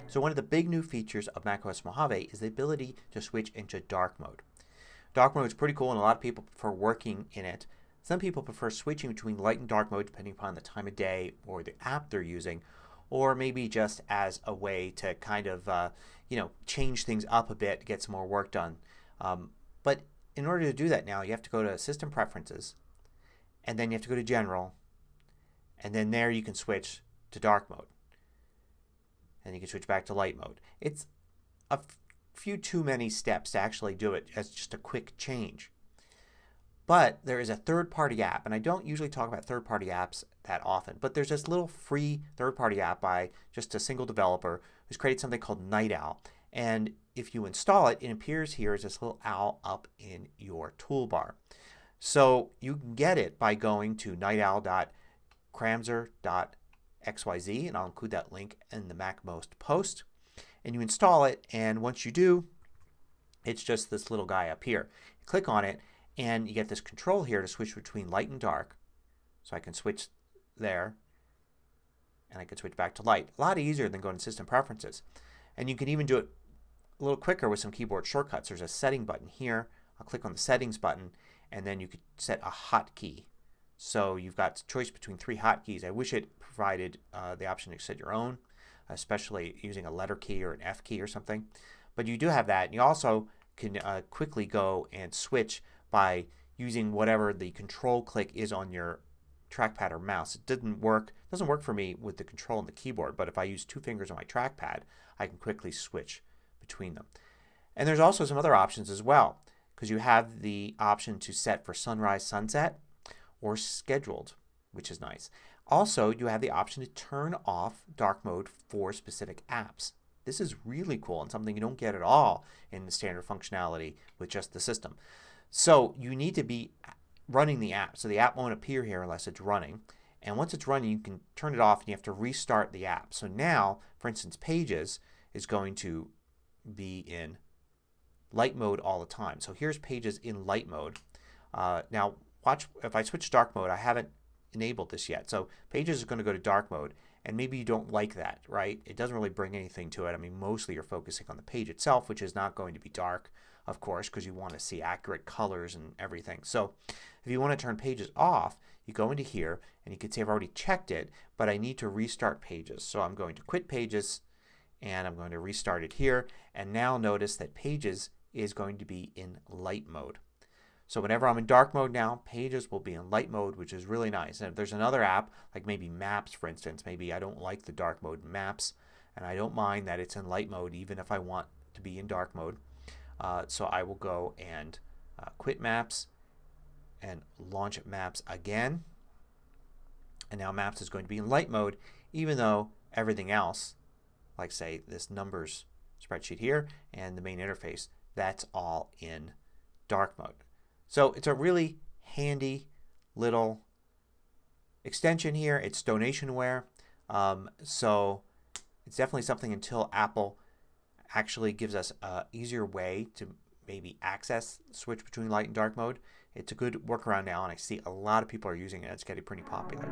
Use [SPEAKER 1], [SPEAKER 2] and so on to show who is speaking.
[SPEAKER 1] So one of the big new features of macOS Mojave is the ability to switch into dark mode. Dark mode is pretty cool and a lot of people prefer working in it. Some people prefer switching between light and dark mode depending upon the time of day or the app they're using, or maybe just as a way to kind of change things up a bit to get some more work done. But in order to do that now you have to go to System Preferences and then you have to go to General and then there you can switch to dark mode. And you can switch back to light mode. It's a few too many steps to actually do it as just a quick change. But there is a third-party app, and I don't usually talk about third-party apps that often, but there's this little free third-party app by just a single developer who's created something called NightOwl. And if you install it, it appears here as this little owl up in your toolbar. So you can get it by going to nightowl.cramser.xyz, and I'll include that link in the MacMost post. And you install it, and once you do, it's just this little guy up here. You click on it and you get this control here to switch between light and dark. So I can switch there and I can switch back to light. A lot easier than going to System Preferences. And you can even do it a little quicker with some keyboard shortcuts. There's a setting button here. I'll click on the settings button and then you could set a hotkey. So you've got choice between 3 hotkeys. I wish it provided the option to set your own, especially using a letter key or an F key or something. But you do have that. And you also can quickly go and switch by using whatever the control click is on your trackpad or mouse. It doesn't work for me with the control on the keyboard, but if I use 2 fingers on my trackpad I can quickly switch between them. And there's also some other options as well, because you have the option to set for sunrise, sunset, or scheduled, which is nice. Also you have the option to turn off dark mode for specific apps. This is really cool and something you don't get at all in the standard functionality with just the system. So you need to be running the app. So the app won't appear here unless it's running. And once it's running you can turn it off and you have to restart the app. So now, for instance, Pages is going to be in light mode all the time. So here's Pages in light mode. Now watch, if I switch dark mode, I haven't enabled this yet. So Pages is going to go to dark mode and maybe you don't like that, right? It doesn't really bring anything to it. I mean, mostly you're focusing on the page itself, which is not going to be dark, of course, because you want to see accurate colors and everything. So if you want to turn Pages off, you go into here and you can see I've already checked it, but I need to restart Pages. So I'm going to quit Pages and I'm going to restart it here. And now notice that Pages is going to be in light mode. So whenever I'm in dark mode now, Pages will be in light mode, which is really nice. And if there's another app, like maybe Maps for instance, maybe I don't like the dark mode Maps and I don't mind that it's in light mode even if I want to be in dark mode. So I will go and quit Maps and launch Maps again. And now Maps is going to be in light mode even though everything else, like say this numbers spreadsheet here and the main interface, that's all in dark mode. So it's a really handy little extension here. It's donationware. So it's definitely something until Apple actually gives us an easier way to maybe access switch between light and dark mode. It's a good workaround now and I see a lot of people are using it. It's getting pretty popular.